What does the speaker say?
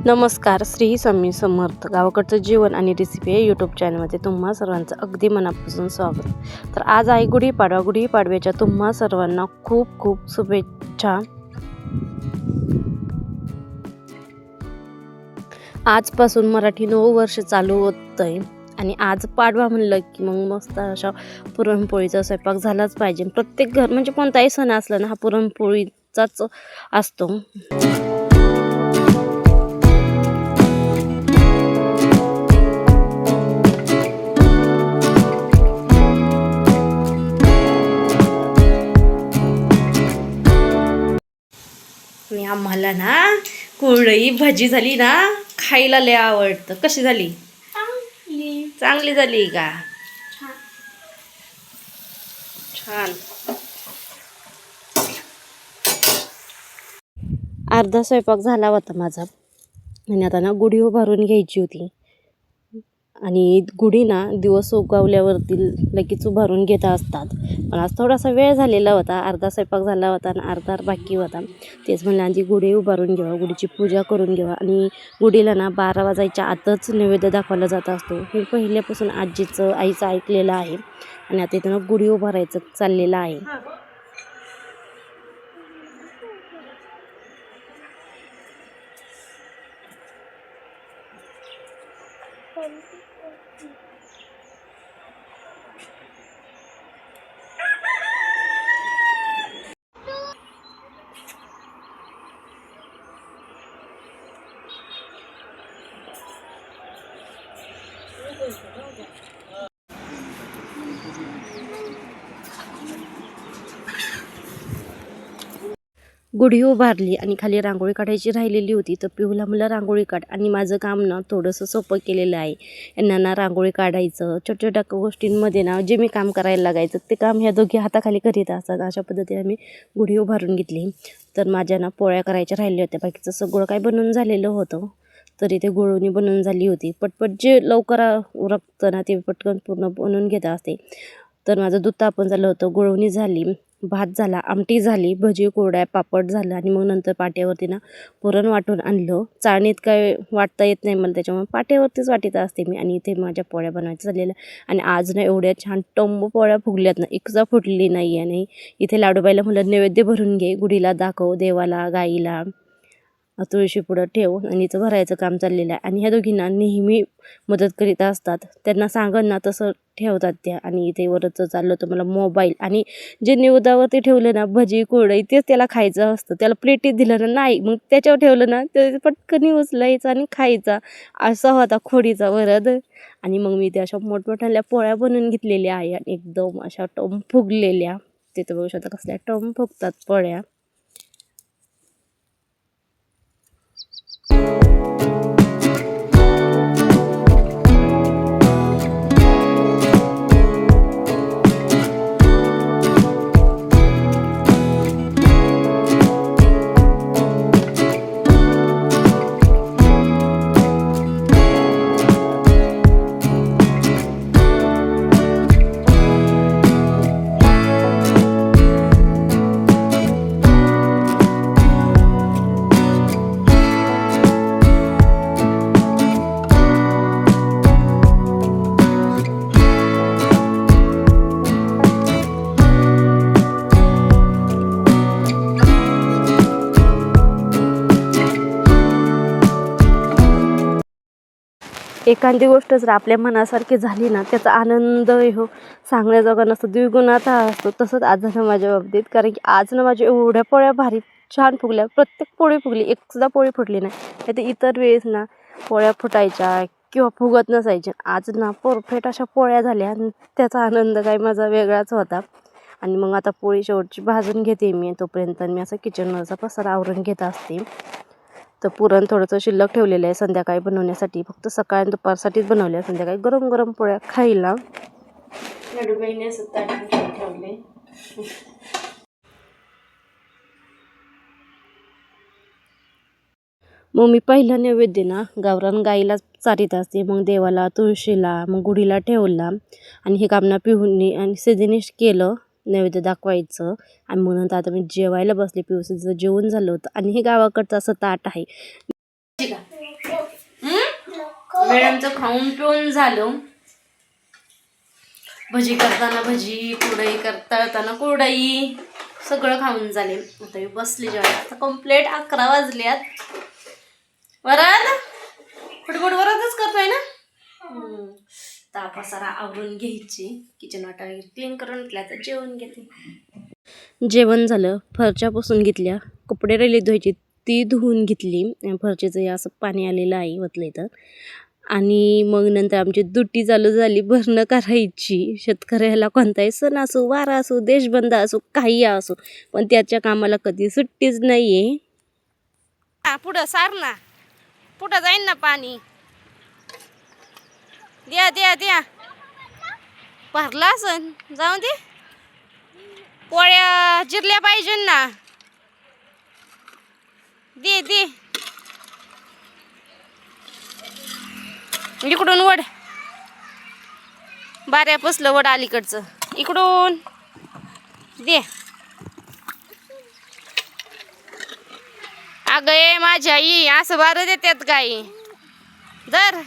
नमस्कार. श्री स्वामी समर्थ. गावाकडचं जीवन आणि रेसिपी या यूट्यूब चॅनलमध्ये तुम्हा सर्वांचं अगदी मनापासून स्वागत. तर आज आहे गुढीपाडवा. गुढीपाडव्याच्या तुम्हा सर्वांना खूप खूप शुभेच्छा. आजपासून मराठी 9 वर्ष चालू होतंय आणि आज पाडवा म्हणलं की मग मस्त अशा पुरणपोळीचा स्वयंपाक झालाच पाहिजे. प्रत्येक घर म्हणजे कोणताही सण असला ना, हा पुरणपोळीचाच असतो. आणि आम्हाला ना कुरडई भाजी झाली ना, खायला लय आवडतं. कशी झाली? चांगली झाली का? छान. अर्धा स्वयंपाक झाला होता माझा आणि आता ना गुढी उभारून घ्यायची होती. आणि गुढी ना दिवस उगवल्यावरती लगेच उभारून घेत असतात. पण आज थोडासा वेळ झालेला होता. अर्धा स्वयंपाक झाला होता आणि अर्धा बाकी होता. तेच म्हणलं आधी गुढी उभारून घ्यावा, गुढीची पूजा करून घ्यावा. आणि गुढीला ना 12 वाजायच्या आतच नैवेद्य दाखवला जात असतो. हे पहिल्यापासून आजीचं आईचं ऐकलेलं आहे. आणि आता इथं गुढी उभारायचं चाललेलं आहे. गुढी उभारली आणि खाली रांगोळी काढायची राहिलेली होती. तर पिहूला म्हणलं रांगोळी काढ. आणि माझं काम ना थोडंसं सोपं केलेलं आहे. यांना ना रांगोळी काढायचं, छोट्या छोट्या गोष्टींमध्ये ना जे मी काम करायला लागायचं ते काम ह्या दोघी हाताखाली करीत असतात. अशा पद्धतीने मी गुढी उभारून घेतली. तर माझ्या ना पोळ्या करायच्या राहिल्या होत्या. बाकीचं सगळं काय बनवून झालेलं होतं. तरी ते गुळवणी बनवून झाली होती. पटपट जे लवकर उरकतं ना ते पटकन पूर्ण बनवून घेत असते. तर माझं दूध तापण झालं होतं, गुळवणी झाली, भात झाला, आमटी झाली, भजी, कुरड्या, पापड झालं. आणि मग नंतर पाट्यावरती ना पुरण वाटून आणलं. चाळणीत काय वाटता येत नाही मला, त्याच्यामुळे पाट्यावरतीच वाटीत असते मी. आणि इथे माझ्या पोळ्या बनवायचं झालेलं. आणि आज ना एवढ्या छान टंब पोळ्या फुगल्यात ना, एकदा फुटली नाही आहे. नाही इथे लाडूबाईला म्हणलं नैवेद्य भरून घे, गुढीला दाखव, देवाला, गाईला, तुळशी पुढं ठेव. आणि इथं भरायचं काम चाललेलं आहे. आणि ह्या दोघींना नेहमी मदत करीत असतात. त्यांना सांगन ना तसं ठेवतात त्या. आणि इथे वरचं चाललं होतं मला मोबाईल. आणि जे निवेदावरती ठेवलं ना भजी कुरडई तेच त्याला खायचं असतं. त्याला प्लेटीत दिलं ना नाही, मग त्याच्यावर ठेवलं ना ते पटकन उचलायचं आणि खायचा. असा होता खोडीचा वरद. आणि मग मी त्या अशा मोठमोठ्या पोळ्या बनवून घेतलेल्या आहे. आणि एकदम अशा टम फुगलेल्या. तिथं बघू शकता कसल्या टम फुगतात पोळ्या. एखादी गोष्ट जर आपल्या मनासारखी झाली ना, त्याचा आनंद सांगण्याजोगा नसतो, द्विगुणात असतो. तसंच आज झालं माझ्या बाबतीत. कारण की आज ना माझ्या एवढ्या पोळ्या भारी छान फुगल्या. प्रत्येक पोळी फुगली, एकसुद्धा पोळी फुटली नाही. नाही तर इतर वेळेस ना पोळ्या फुटायच्या किंवा फुगत नसायच्या. आज ना परफेक्ट अशा पोळ्या झाल्या आणि त्याचा आनंद काही माझा वेगळाच होता. आणि मग आता पोळी शेवटची भाजून घेते मी. तोपर्यंत मी असं किचनवरचा पसारा आवरून घेत असते. तर पुरण थोडंसं शिल्लक ठेवलेलं आहे संध्याकाळी बनवण्यासाठी. फक्त सकाळ आणि दुपारसाठीच बनवले. संध्याकाळी गरम गरम पोळ्या खायला. लाडूबाईने असं ताटात ठेवले. मग मी पहिला नैवेद्य ना गावरान गाईला चारीत असते. मग देवाला, तुळशीला, मग गुढीला ठेवला. आणि हे काम ना पिहूंनी आणि सिद्धीनेच केलं, नैवेद्य दाखवायचं. आणि मग नंतर आता मी जेवायला बसले. पिऊचं जेवण झालं होतं. आणि हे गावाकडचं असं ताट आहे. मॅडमचं खाऊन पिऊन झालं. भजी करताना भजी, कुरडई करताना कुरडई, सगळं खाऊन झाले. आता मी बसले जेवायला. आता कंप्लीट 11 वाजल्यात. वरात फुटफुट वरातच करतोय ना. पसारा आवरून घ्यायची, किचन वाटा वगैरे क्लीन करून घेतल्या. आता जेवण घेते. जेवण झालं, फरच्या पुसून घेतल्या, कपडे राहिले धुवायचे ती धुवून घेतली. फरचीचं असं पाणी आलेलं आहे वतलं तर. आणि मग नंतर आमची दुट्टी चालू झाली भरणं करायची. शेतकऱ्याला कोणताही सण असो, वारा असो, देशबंद असो, काही असो, पण त्याच्या कामाला कधी सुट्टीच नाही आहे. पुढं सार ना, पुढं जाईन ना पाणी. द्या द्या द्या, भरला असन, जाऊ दे. पोळ्या जिरल्या पाहिजे ना, दे दे. इकडून वड, बाऱ्या पसलं वड अलीकडचं, इकडून दे. अगं माझी आई असं बारं देतात गाई. जर